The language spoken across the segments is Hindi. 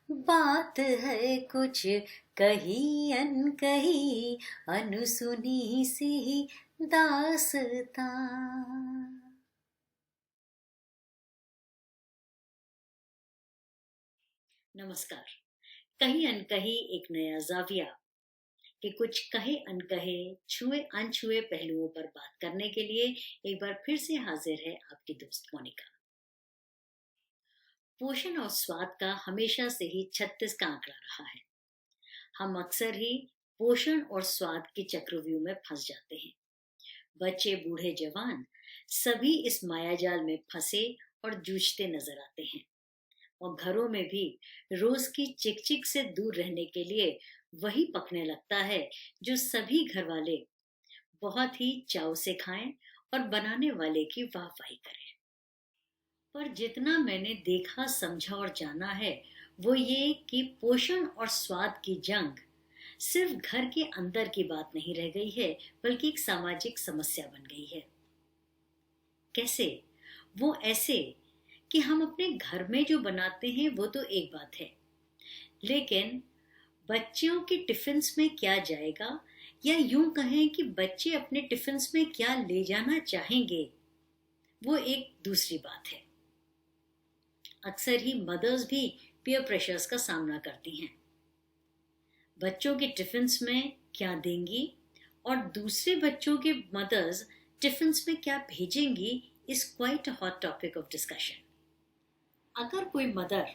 बात है कुछ कही अनकही, अनसुनी सी दास्तां। नमस्कार। कहीं अनकही एक नया जाविया कि कुछ कहे अनकहे, छुए अनछुए पहलुओं पर बात करने के लिए एक बार फिर से हाजिर है आपकी दोस्त मोनिका। पोषण और स्वाद का हमेशा से ही 36 का आंकड़ा रहा है। हम अक्सर ही पोषण और स्वाद के चक्रव्यूह में फंस जाते हैं। बच्चे बूढ़े जवान सभी इस मायाजाल में फंसे और जूझते नजर आते हैं। और घरों में भी रोज की चिकचिक से दूर रहने के लिए वही पकने लगता है जो सभी घर वाले बहुत ही चाव से खाएं और बनाने वाले की वाहवाही करें। पर जितना मैंने देखा, समझा और जाना है वो ये कि पोषण और स्वाद की जंग सिर्फ घर के अंदर की बात नहीं रह गई है, बल्कि एक सामाजिक समस्या बन गई है। कैसे? वो ऐसे कि हम अपने घर में जो बनाते हैं वो तो एक बात है, लेकिन बच्चों के टिफिन्स में क्या जाएगा, या यूं कहें कि बच्चे अपने टिफिन्स में क्या ले जाना चाहेंगे, वो एक दूसरी बात है। अक्सर ही मदर्स भी पीयर प्रेशर्स का सामना करती हैं। बच्चों के टिफिन्स में क्या देंगी और दूसरे बच्चों के मदर्स टिफिन्स में क्या भेजेंगी is quite a hot topic of discussion. अगर कोई मदर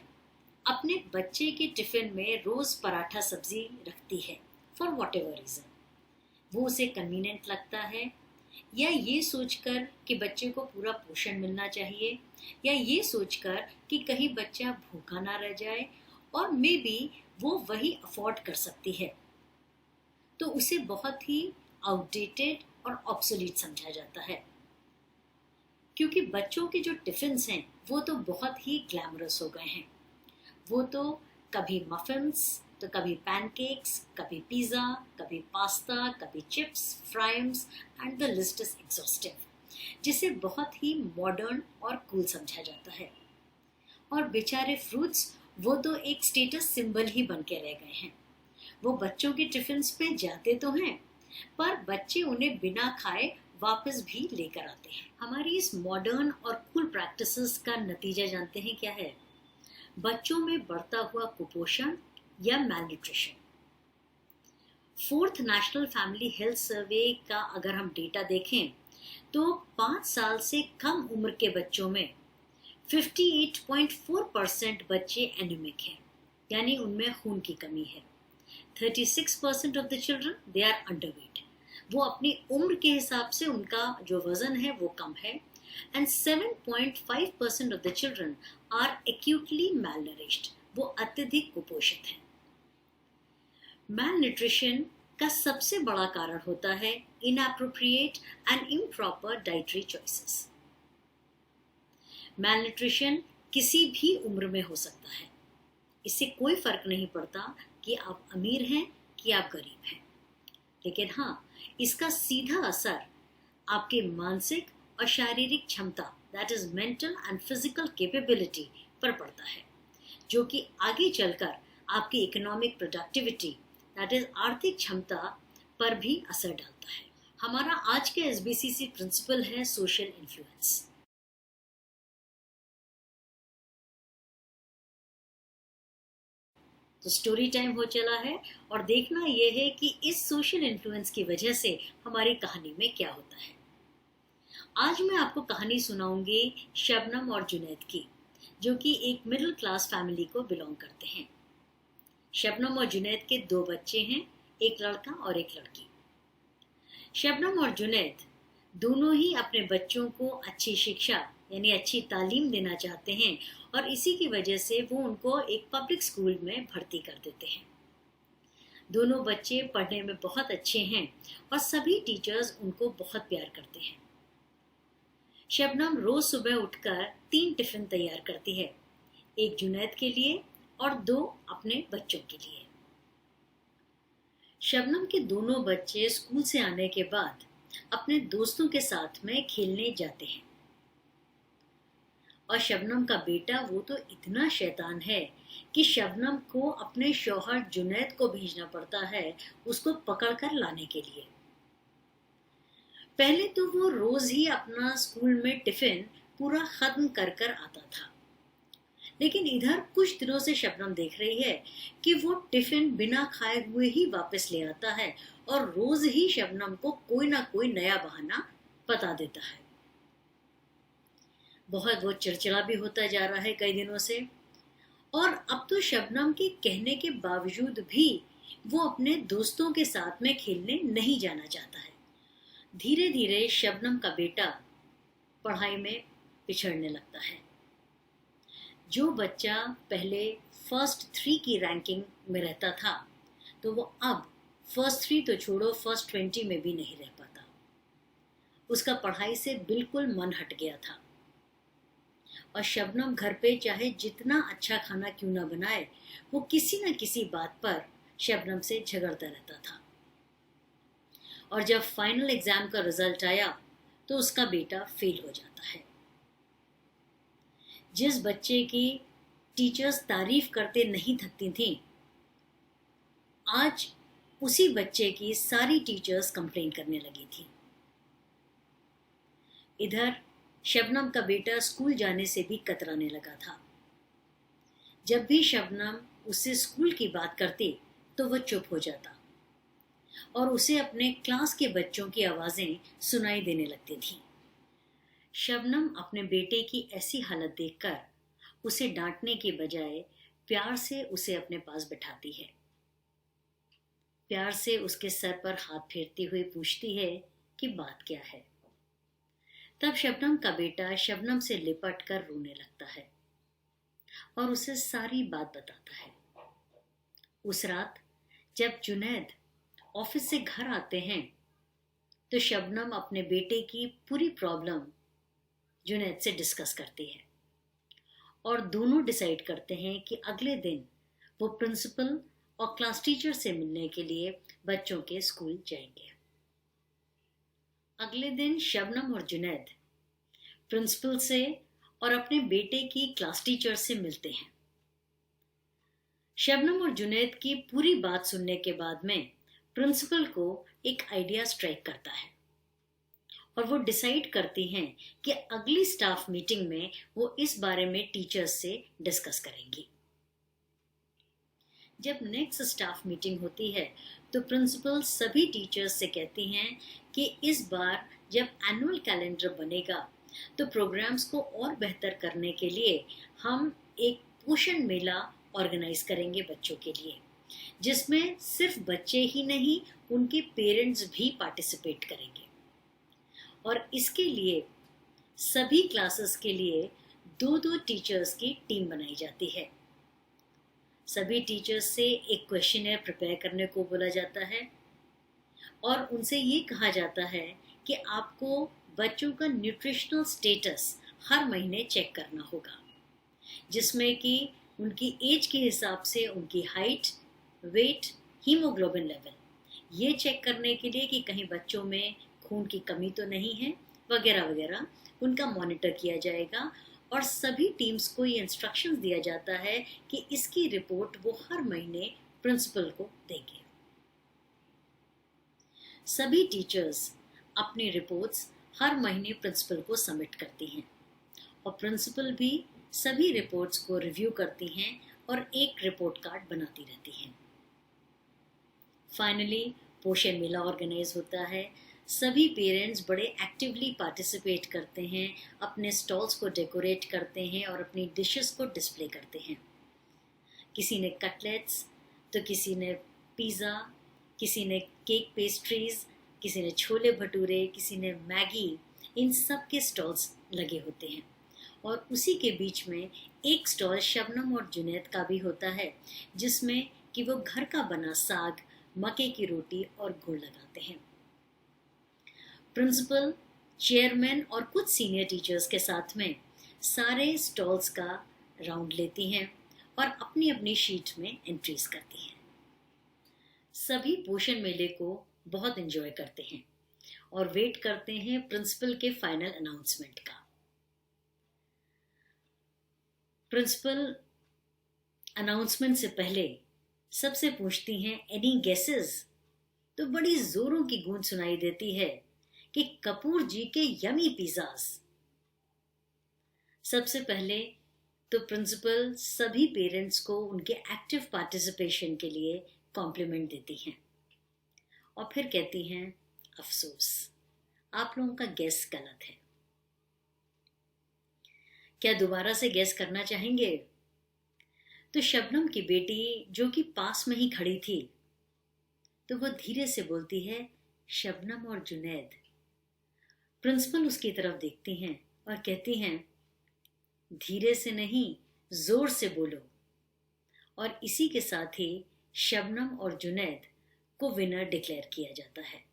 अपने बच्चे के टिफिन में रोज पराठा सब्जी रखती है फॉर वॉट एवर रीजन, वो उसे कन्वीनियंट लगता है, या ये सोचकर कि बच्चे को पूरा पोषण मिलना चाहिए, या ये सोचकर कि कहीं बच्चा भूखा ना रह जाए, और मे बी वो वही अफोर्ड कर सकती है, तो उसे बहुत ही आउटडेटेड और ऑब्सोलीट समझा जाता है। क्योंकि बच्चों के जो टिफिन्स हैं वो तो बहुत ही ग्लैमरस हो गए हैं। वो तो कभी मफिन्स, तो कभी पैनकेक्स, कभी पिज़्ज़ा, कभी पास्ता, कभी chips, fryums, and the list is exhaustive, जिसे बहुत ही मॉडर्न और कूल समझा जाता है। और बेचारे फ्रूट्स, वो तो एक स्टेटस सिंबल ही बन के रह गए हैं। वो बच्चों के टिफिन्स में जाते तो हैं, पर बच्चे उन्हें बिना खाए वापस भी लेकर आते हैं। हमारी इस मॉडर्न और कूल प्रैक्टिसेस का नतीजा जानते हैं क्या है? बच्चों में बढ़ता हुआ कुपोषण या malnutrition. Fourth national family health survey का अगर हम डेटा देखें तो 5 साल से कम उम्र के बच्चों में 58.4% बच्चे एनीमिक हैं, यानी उनमें खून की कमी है। 36% of the children they are underweight, वो अपनी उम्र के हिसाब से उनका जो वजन है वो कम है। And 7.5% of the children are actually malnourished, वो अत्यधिक कुपोषित हैं। मैल न्यूट्रिशन का सबसे बड़ा कारण होता है inappropriate and improper dietary choices. Malnutrition किसी भी उम्र में हो सकता है, इससे कोई फर्क नहीं पड़ता कि आप अमीर हैं कि आप गरीब हैं, लेकिन हाँ, इसका सीधा असर आपके मानसिक और शारीरिक क्षमता, that is mental and physical capability पर पड़ता है, जो कि आगे चलकर आपकी इकोनॉमिक प्रोडक्टिविटी, दैट इज आर्थिक क्षमता पर भी असर डालता है। हमारा आज के एसबीसीसी प्रिंसिपल है सोशल इन्फ्लुएंस। तो स्टोरी टाइम हो चला है, और देखना यह है कि इस सोशल इन्फ्लुएंस की वजह से हमारी कहानी में क्या होता है। आज मैं आपको कहानी सुनाऊंगी शबनम और जुनैद की, जो कि एक मिडिल क्लास फैमिली को बिलोंग करते हैं। शबनम और जुनैद के 2 बच्चे हैं, एक लड़का और एक लड़की। शबनम और जुनैद दोनों ही अपने बच्चों को अच्छी शिक्षा यानी अच्छी तालीम देना चाहते हैं, और इसी की वजह से वो उनको एक पब्लिक स्कूल में भर्ती कर देते हैं। दोनों बच्चे पढ़ने में बहुत अच्छे हैं और सभी टीचर्स उनको बहुत प्यार करते हैं। शबनम रोज सुबह उठकर 3 टिफिन तैयार करती है, एक जुनैद के लिए और 2 अपने बच्चों के लिए। शबनम के दोनों बच्चे स्कूल से आने के बाद अपने दोस्तों के साथ में खेलने जाते हैं, और शबनम का बेटा वो तो इतना शैतान है कि शबनम को अपने शौहर जुनैद को भेजना पड़ता है उसको पकड़ कर लाने के लिए। पहले तो वो रोज ही अपना स्कूल में टिफिन पूरा खत्म कर कर आता था, लेकिन इधर कुछ दिनों से शबनम देख रही है कि वो टिफिन बिना खाए हुए ही वापस ले आता है और रोज ही शबनम को कोई ना कोई नया बहाना बता देता है। बहुत वो चिड़चिड़ा भी होता जा रहा है कई दिनों से, और अब तो शबनम के कहने के बावजूद भी वो अपने दोस्तों के साथ में खेलने नहीं जाना चाहता है। धीरे धीरे शबनम का बेटा पढ़ाई में पिछड़ने लगता है। जो बच्चा पहले फर्स्ट 3 की रैंकिंग में रहता था, तो वो अब फर्स्ट 3 तो छोड़ो, फर्स्ट 20 में भी नहीं रह पाता। उसका पढ़ाई से बिल्कुल मन हट गया था और शबनम घर पे चाहे जितना अच्छा खाना क्यों ना बनाए, वो किसी न किसी बात पर शबनम से झगड़ता रहता था। और जब फाइनल एग्जाम का रिजल्ट आया तो उसका बेटा फेल हो जाता है। जिस बच्चे की टीचर्स तारीफ करते नहीं थकती थीं, आज उसी बच्चे की सारी टीचर्स कंप्लेन करने लगी थी। इधर शबनम का बेटा स्कूल जाने से भी कतराने लगा था। जब भी शबनम उससे स्कूल की बात करती तो वह चुप हो जाता और उसे अपने क्लास के बच्चों की आवाजें सुनाई देने लगती थी। शबनम अपने बेटे की ऐसी हालत देखकर उसे डांटने के बजाय प्यार से उसे अपने पास बिठाती है। प्यार से उसके सर पर हाथ फेरती हुई पूछती है कि बात क्या है। तब शबनम का बेटा शबनम से लिपट कर रोने लगता है और उसे सारी बात बताता है। उस रात जब जुनैद ऑफिस से घर आते हैं तो शबनम अपने बेटे की पूरी प्रॉब्लम जुनैद से डिस्कस करती है और दोनों डिसाइड करते हैं कि अगले दिन वो प्रिंसिपल और क्लास टीचर से मिलने के लिए बच्चों के स्कूल जाएंगे। अगले दिन शबनम और जुनैद प्रिंसिपल से और अपने बेटे की क्लास टीचर से मिलते हैं। शबनम और जुनैद की पूरी बात सुनने के बाद में प्रिंसिपल को एक आइडिया स्ट्राइक करता है और वो डिसाइड करती हैं कि अगली स्टाफ मीटिंग में वो इस बारे में टीचर्स से डिस्कस करेंगी। जब नेक्स्ट स्टाफ मीटिंग होती है तो प्रिंसिपल सभी टीचर्स से कहती हैं कि इस बार जब एनुअल कैलेंडर बनेगा तो प्रोग्राम्स को और बेहतर करने के लिए हम एक पोषण मेला ऑर्गेनाइज करेंगे बच्चों के लिए, जिसमें सिर्फ बच्चे ही नहीं उनके पेरेंट्स भी पार्टिसिपेट करेंगे। और इसके लिए सभी क्लासेस के लिए 2-2 टीचर्स की टीम बनाई जाती है। सभी टीचर्स से एक क्वेश्चनर प्रिपेयर करने को बोला जाता है और उनसे ये कहा जाता है कि आपको बच्चों का न्यूट्रिशनल स्टेटस हर महीने चेक करना होगा, जिसमें कि उनकी एज के हिसाब से उनकी हाइट, वेट, हीमोग्लोबिन लेवल ये चेक करने के लिए कि कहीं बच्चों में खून की कमी तो नहीं है वगैरह वगैरह उनका मॉनिटर किया जाएगा। और सभी टीम्स को ये इंस्ट्रक्शंस दिया जाता है कि इसकी रिपोर्ट वो हर महीने प्रिंसिपल को देंगे। सभी टीचर्स अपनी रिपोर्ट्स हर महीने प्रिंसिपल को सबमिट करती हैं और प्रिंसिपल भी सभी रिपोर्ट्स को रिव्यू करती हैं और एक रिपोर्ट कार्ड बनाती रहती हैं। फाइनली पोषण मेला ऑर्गेनाइज होता है। सभी पेरेंट्स बड़े एक्टिवली पार्टिसिपेट करते हैं, अपने स्टॉल्स को डेकोरेट करते हैं और अपनी डिशेस को डिस्प्ले करते हैं। किसी ने कटलेट्स तो किसी ने पिज़्ज़ा, किसी ने केक पेस्ट्रीज, किसी ने छोले भटूरे, किसी ने मैगी, इन सब के स्टॉल्स लगे होते हैं। और उसी के बीच में एक स्टॉल शबनम और जुनैद का भी होता है, जिसमें कि वो घर का बना साग, मक्के की रोटी और गुड़ लगाते हैं। प्रिंसिपल, चेयरमैन और कुछ सीनियर टीचर्स के साथ में सारे स्टॉल्स का राउंड लेती हैं और अपनी अपनी शीट में एंट्रीज करती हैं। सभी पोषण मेले को बहुत एंजॉय करते हैं और वेट करते हैं प्रिंसिपल के फाइनल अनाउंसमेंट का। प्रिंसिपल अनाउंसमेंट से पहले सबसे पूछती हैं, एनी गेसेस? तो बड़ी जोरों की गूंज सुनाई देती है कि कपूर जी के यमी पिज़्ज़ास। सबसे पहले तो प्रिंसिपल सभी पेरेंट्स को उनके एक्टिव पार्टिसिपेशन के लिए कॉम्प्लीमेंट देती हैं और फिर कहती हैं, अफसोस, आप लोगों का गेस गलत है। क्या दोबारा से गेस करना चाहेंगे? तो शबनम की बेटी, जो कि पास में ही खड़ी थी, तो वह धीरे से बोलती है, शबनम और जुनैद। प्रिंसिपल उसकी तरफ देखती हैं और कहती हैं, धीरे से नहीं, जोर से बोलो। और इसी के साथ ही शबनम और जुनैद को विनर डिक्लेयर किया जाता है।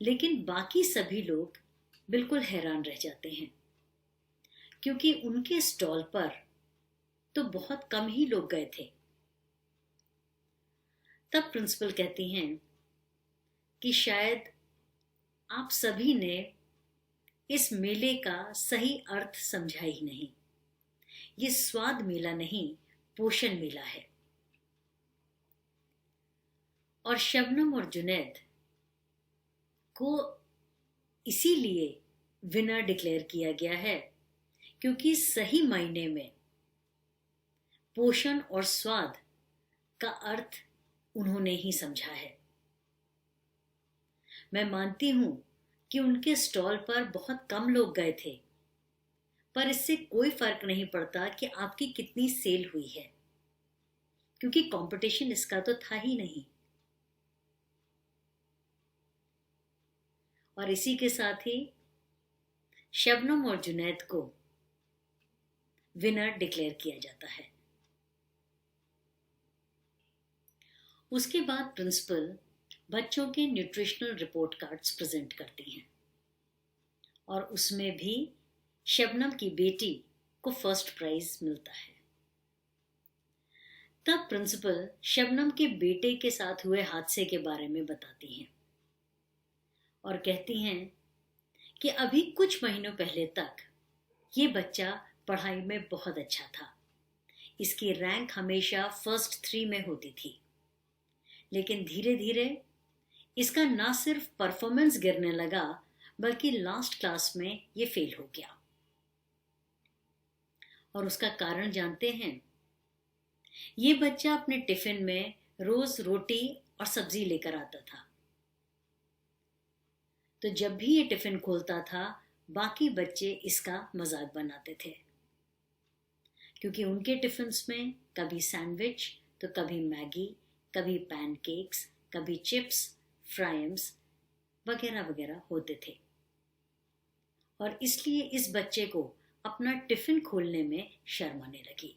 लेकिन बाकी सभी लोग बिल्कुल हैरान रह जाते हैं, क्योंकि उनके स्टॉल पर तो बहुत कम ही लोग गए थे। तब प्रिंसिपल कहती हैं कि शायद आप सभी ने इस मेले का सही अर्थ समझा ही नहीं। ये स्वाद मेला नहीं, पोषण मेला है। और शबनम और जुनैद को इसीलिए विनर डिक्लेयर किया गया है क्योंकि सही मायने में पोषण और स्वाद का अर्थ उन्होंने ही समझा है। मैं मानती हूं कि उनके स्टॉल पर बहुत कम लोग गए थे, पर इससे कोई फर्क नहीं पड़ता कि आपकी कितनी सेल हुई है, क्योंकि कंपटीशन इसका तो था ही नहीं। और इसी के साथ ही शबनम और जुनैद को विनर डिक्लेयर किया जाता है। उसके बाद प्रिंसिपल बच्चों के न्यूट्रिशनल रिपोर्ट कार्ड्स प्रेजेंट करती हैं और उसमें भी शबनम की बेटी को फर्स्ट प्राइज मिलता है। तब प्रिंसिपल शबनम के बेटे के साथ हुए हादसे के बारे में बताती हैं और कहती हैं कि अभी कुछ महीनों पहले तक ये बच्चा पढ़ाई में बहुत अच्छा था। इसकी रैंक हमेशा फर्स्ट 3 में होती थी, लेकिन धीरे धीरे इसका ना सिर्फ परफॉर्मेंस गिरने लगा, बल्कि लास्ट क्लास में ये फेल हो गया। और उसका कारण जानते हैं? ये बच्चा अपने टिफिन में रोज रोटी और सब्जी लेकर आता था। तो जब भी ये टिफिन खोलता था, बाकी बच्चे इसका मजाक बनाते थे, क्योंकि उनके टिफिन्स में कभी सैंडविच तो कभी मैगी, कभी पैनकेक्स, कभी चिप्स, फ्राइम्स वगैरह वगैरह होते थे। और इसलिए इस बच्चे को अपना टिफिन खोलने में शर्म आने लगी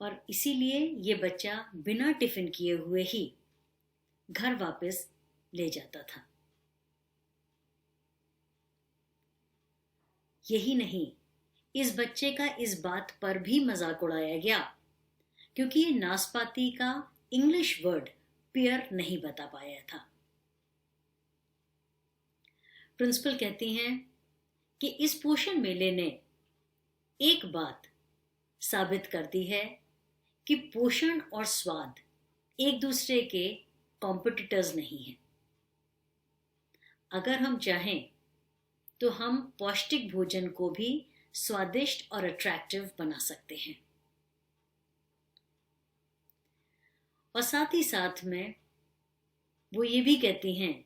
और इसीलिए ये बच्चा बिना टिफिन किए हुए ही घर वापस ले जाता था। यही नहीं, इस बच्चे का इस बात पर भी मजाक उड़ाया गया क्योंकि ये नाशपाती का इंग्लिश वर्ड पेयर नहीं बता पाया था। प्रिंसिपल कहती हैं कि इस पोषण मेले ने एक बात साबित कर दी है कि पोषण और स्वाद एक दूसरे के कॉम्पिटिटर्स नहीं हैं। अगर हम चाहें तो हम पौष्टिक भोजन को भी स्वादिष्ट और अट्रैक्टिव बना सकते हैं। और साथ ही साथ में वो ये भी कहती हैं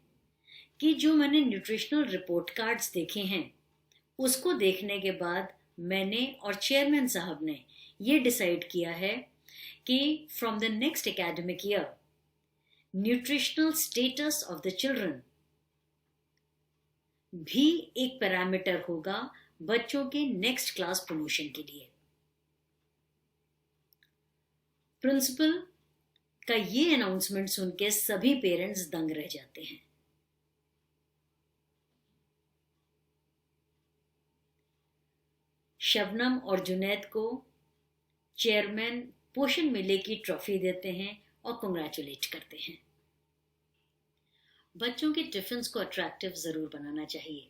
कि जो मैंने न्यूट्रिशनल रिपोर्ट कार्ड्स देखे हैं, उसको देखने के बाद मैंने और चेयरमैन साहब ने ये डिसाइड किया है कि from the next academic year nutritional status of the children भी एक पैरामीटर होगा बच्चों के नेक्स्ट क्लास प्रमोशन के लिए। प्रिंसिपल का ये अनाउंसमेंट सुन के सभी पेरेंट्स दंग रह जाते हैं। शबनम और जुनैद को चेयरमैन पोषण मेले की ट्रॉफी देते हैं और कांग्रेचुलेट करते हैं। बच्चों के टिफिन्स को अट्रैक्टिव जरूर बनाना चाहिए,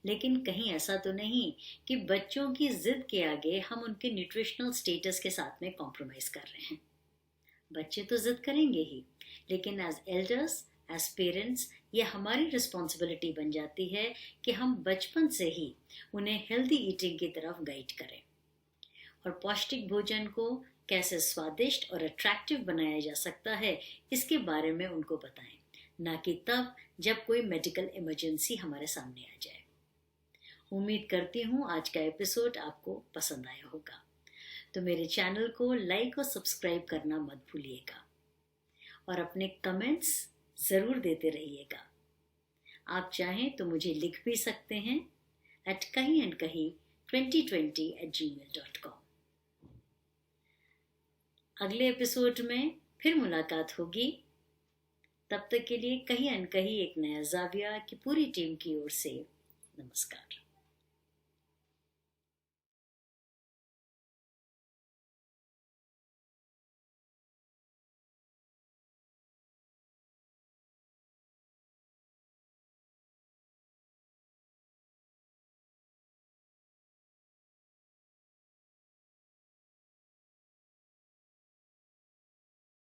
लेकिन कहीं ऐसा तो नहीं कि बच्चों की जिद के आगे हम उनके न्यूट्रिशनल स्टेटस के साथ में कॉम्प्रोमाइज कर रहे हैं। बच्चे तो जिद करेंगे ही, लेकिन एज एल्डर्स, एज पेरेंट्स, ये हमारी रिस्पॉन्सिबिलिटी बन जाती है कि हम बचपन से ही उन्हें हेल्दी ईटिंग की तरफ गाइड करें और पौष्टिक भोजन को कैसे स्वादिष्ट और अट्रैक्टिव बनाया जा सकता है इसके बारे में उनको बताएं, ना कि तब जब कोई मेडिकल इमरजेंसी हमारे सामने आ जाए। उम्मीद करती हूँ आज का एपिसोड आपको पसंद आया होगा, तो मेरे चैनल को लाइक और सब्सक्राइब करना मत भूलिएगा और अपने कमेंट्स ज़रूर देते रहिएगा। आप चाहें तो मुझे लिख भी सकते हैं @kahiandkahi2020@gmail.com। अगले एपिसोड में फिर मुलाकात होगी। तब तक के लिए कहीं अनकहीं एक नया जाविया की पूरी टीम की ओर से नमस्कार।